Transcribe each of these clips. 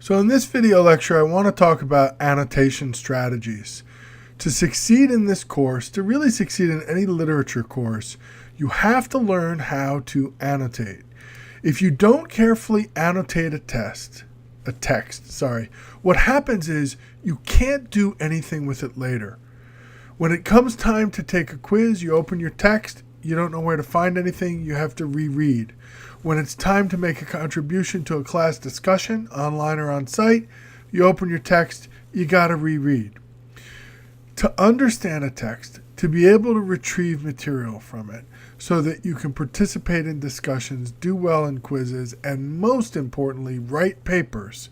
So in this video lecture, I want to talk about annotation strategies. To succeed in this course, to really succeed in any literature course, you have to learn how to annotate. If you don't carefully annotate a text, what happens is you can't do anything with it later. When it comes time to take a quiz, you open your text, you don't know where to find anything, you have to reread. When it's time to make a contribution to a class discussion, online or on site, you open your text, you got to reread. To understand a text, to be able to retrieve material from it so that you can participate in discussions, do well in quizzes, and most importantly, write papers,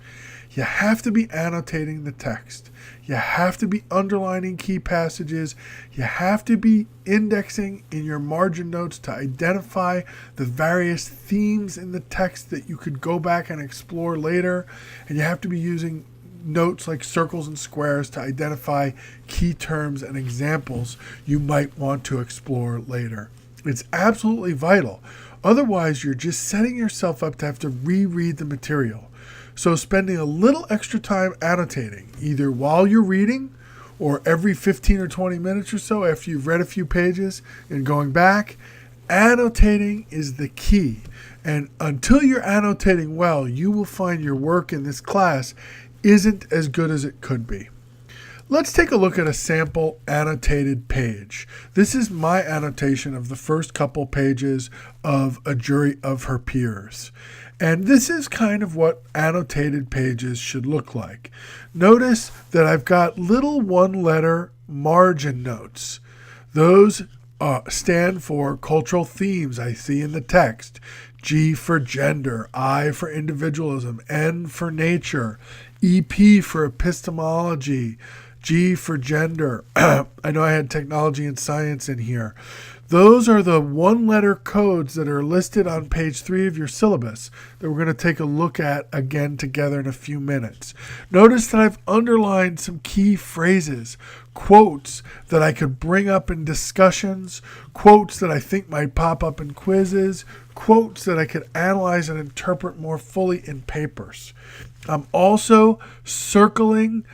you have to be annotating the text. You have to be underlining key passages. You have to be indexing in your margin notes to identify the various themes in the text that you could go back and explore later. And you have to be using notes like circles and squares to identify key terms and examples you might want to explore later. It's absolutely vital. Otherwise, you're just setting yourself up to have to reread the material. So spending a little extra time annotating, either while you're reading or every 15 or 20 minutes or so after you've read a few pages and going back, annotating is the key. And until you're annotating well, you will find your work in this class isn't as good as it could be. Let's take a look at a sample annotated page. This is my annotation of the first couple pages of A Jury of Her Peers. And this is kind of what annotated pages should look like. Notice that I've got little one-letter margin notes. Those stand for cultural themes I see in the text. G for gender, I for individualism, N for nature, EP for epistemology, G for gender. I know I had technology and science in here. Those are the one-letter codes that are listed on page 3 of your syllabus that we're going to take a look at again together in a few minutes. Notice that I've underlined some key phrases, quotes that I could bring up in discussions, quotes that I think might pop up in quizzes, quotes that I could analyze and interpret more fully in papers. I'm also circling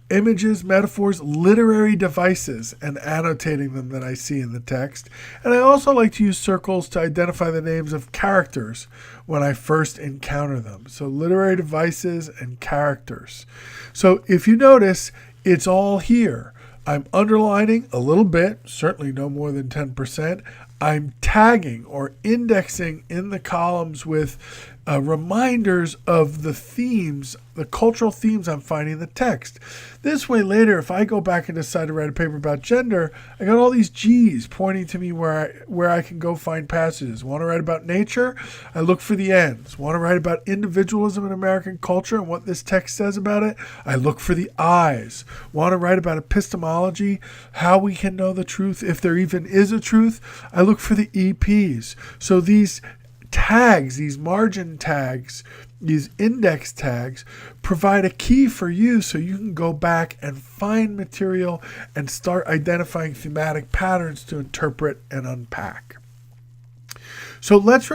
images, metaphors, literary devices, and annotating them that I see in the text. And I also like to use circles to identify the names of characters when I first encounter them. So literary devices and characters. So if you notice, it's all here. I'm underlining a little bit, certainly no more than 10%. I'm tagging or indexing in the columns with reminders of the themes, the cultural themes I'm finding in the text. This way later, if I go back and decide to write a paper about gender, I got all these G's pointing to me where I can go find passages. Want to write about nature? I look for the N's. Want to write about individualism in American culture and what this text says about it? I look for the I's. Want to write about epistemology, how we can know the truth, if there even is a truth? I look for the EPs. So these tags, these margin tags, these index tags provide a key for you so you can go back and find material and start identifying thematic patterns to interpret and unpack. So let's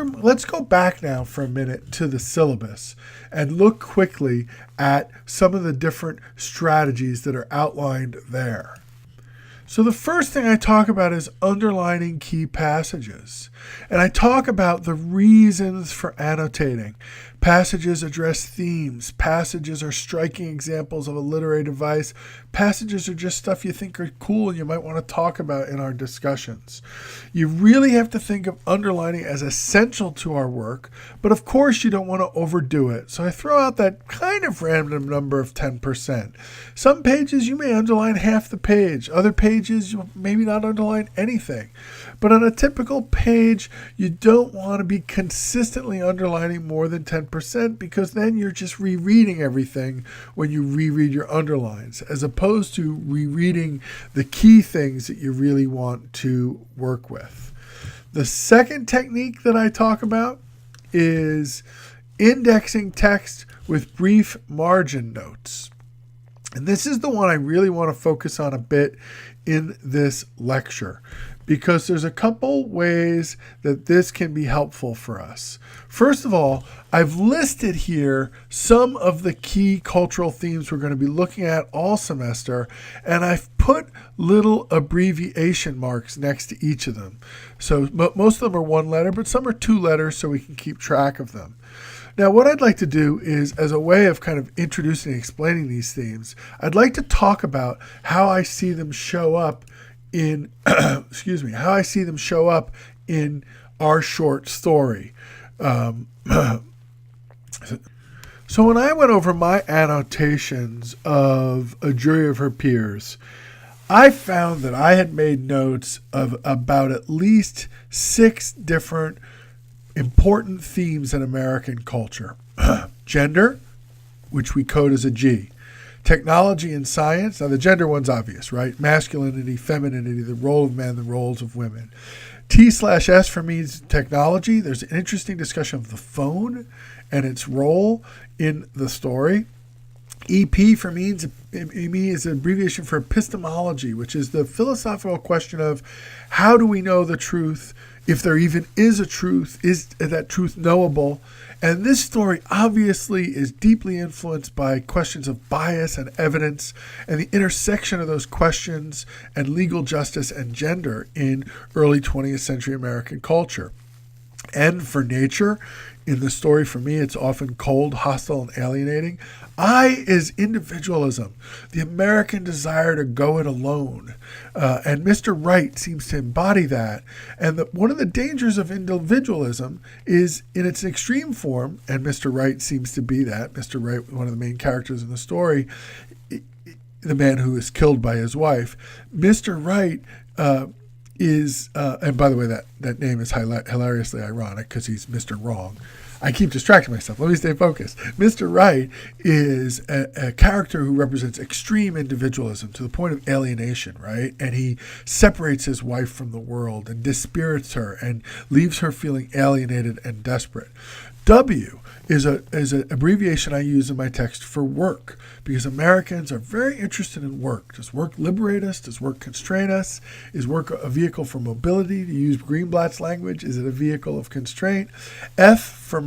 go back now for a minute to the syllabus and look quickly at some of the different strategies that are outlined there. So the first thing I talk about is underlining key passages. And I talk about the reasons for annotating. Passages address themes. Passages are striking examples of a literary device. Passages are just stuff you think are cool and you might want to talk about in our discussions. You really have to think of underlining as essential to our work, but of course you don't want to overdo it. So I throw out that kind of random number of 10%. Some pages you may underline half the page. Other pages you maybe not underline anything. But on a typical page, you don't want to be consistently underlining more than 10% because then you're just rereading everything when you reread your underlines, as opposed to rereading the key things that you really want to work with. The second technique that I talk about is indexing text with brief margin notes. And this is the one I really want to focus on a bit in this lecture. because there's a couple ways that this can be helpful for us. First of all, I've listed here some of the key cultural themes we're going to be looking at all semester, and I've put little abbreviation marks next to each of them. So most of them are one letter, but some are two letters so we can keep track of them. Now, what I'd like to do is, as a way of kind of introducing and explaining these themes, I'd like to talk about how I see them show up in, how I see them show up in our short story. So when I went over my annotations of A Jury of Her Peers, I found that I had made notes of about at least 6 different important themes in American culture. Gender, which we code as a G. Technology and science. Now the gender one's obvious, right? Masculinity, femininity, the role of men, the roles of women. T/S for me is technology. There's an interesting discussion of the phone and its role in the story. EP for me is an abbreviation for epistemology, which is the philosophical question of how do we know the truth, if there even is a truth, is that truth knowable? And this story obviously is deeply influenced by questions of bias and evidence and the intersection of those questions and legal justice and gender in early 20th century American culture. N for nature. In the story, for me, it's often cold, hostile, and alienating. I is individualism, the American desire to go it alone. And Mr. Wright seems to embody that. And one of the dangers of individualism is in its extreme form, and Mr. Wright seems to be that. Mr. Wright, one of the main characters in the story, the man who is killed by his wife. Mr. Wright is, and by the way, that name is hilariously ironic because he's Mr. Wrong. I keep distracting myself. Let me stay focused. Mr. Wright is a character who represents extreme individualism to the point of alienation, right? And he separates his wife from the world and dispirits her and leaves her feeling alienated and desperate. W is an abbreviation I use in my text for work, because Americans are very interested in work. Does work liberate us? Does work constrain us? Is work a vehicle for mobility? To use Greenblatt's language, is it a vehicle of constraint? F for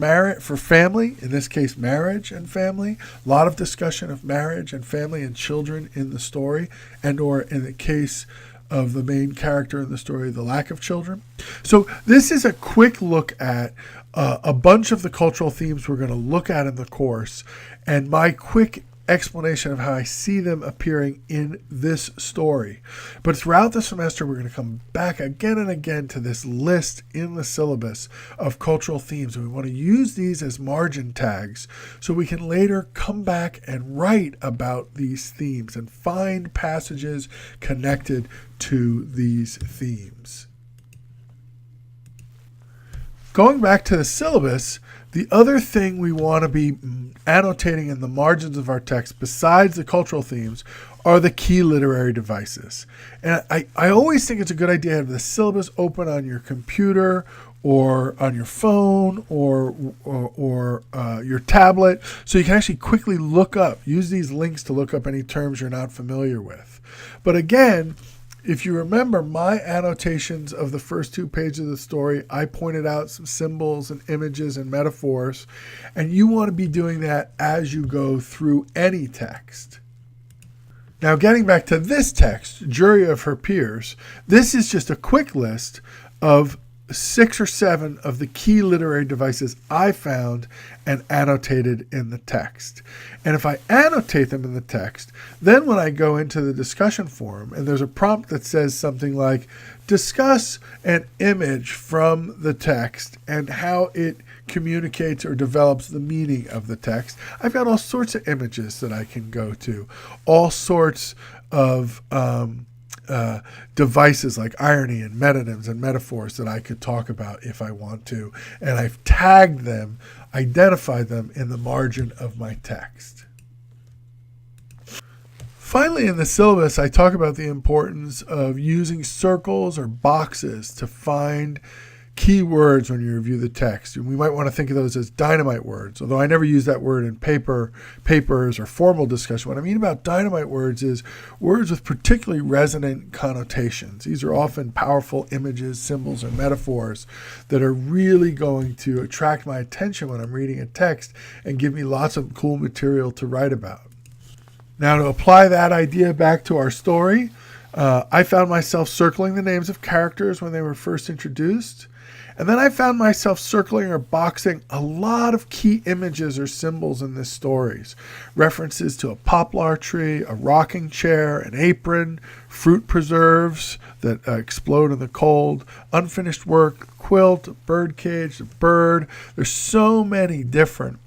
family, in this case marriage and family. A lot of discussion of marriage and family and children in the story, and or in the case of the main character in the story, the lack of children. So this is a quick look at a bunch of the cultural themes we're going to look at in the course, and my quick explanation of how I see them appearing in this story. But throughout the semester, we're going to come back again and again to this list in the syllabus of cultural themes. And we want to use these as margin tags so we can later come back and write about these themes and find passages connected to these themes. Going back to the syllabus, the other thing we want to be annotating in the margins of our text, besides the cultural themes, are the key literary devices. And I always think it's a good idea to have the syllabus open on your computer or on your phone or your tablet, so you can actually quickly use these links to look up any terms you're not familiar with. But again, if you remember my annotations of the first 2 pages of the story, I pointed out some symbols and images and metaphors, and you want to be doing that as you go through any text. Now, getting back to this text, Jury of Her Peers, this is just a quick list of 6 or 7 of the key literary devices I found and annotated in the text. And if I annotate them in the text, then when I go into the discussion forum and there's a prompt that says something like, discuss an image from the text and how it communicates or develops the meaning of the text, I've got all sorts of images that I can go to, all sorts of devices like irony and metonyms and metaphors that I could talk about if I want to. And I've tagged them, identified them in the margin of my text. Finally, in the syllabus, I talk about the importance of using circles or boxes to find key words when you review the text. And we might want to think of those as dynamite words, although I never use that word in papers or formal discussion. What I mean about dynamite words is words with particularly resonant connotations. These are often powerful images, symbols, or metaphors that are really going to attract my attention when I'm reading a text and give me lots of cool material to write about. Now, to apply that idea back to our story, I found myself circling the names of characters when they were first introduced. And then I found myself circling or boxing a lot of key images or symbols in this stories. References to a poplar tree, a rocking chair, an apron, fruit preserves that explode in the cold, unfinished work, quilt, a bird cage, a bird. There's so many different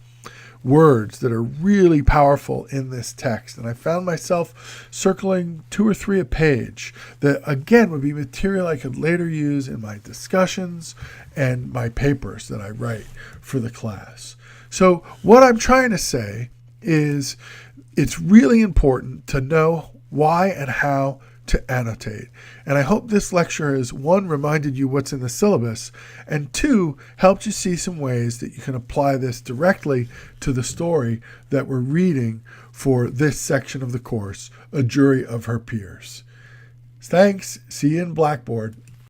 words that are really powerful in this text. And I found myself circling 2 or 3 a page that, again, would be material I could later use in my discussions and my papers that I write for the class. So what I'm trying to say is it's really important to know why and how to annotate. And I hope this lecture has, 1, reminded you what's in the syllabus, and 2, helped you see some ways that you can apply this directly to the story that we're reading for this section of the course, A Jury of Her Peers. Thanks. See you in Blackboard.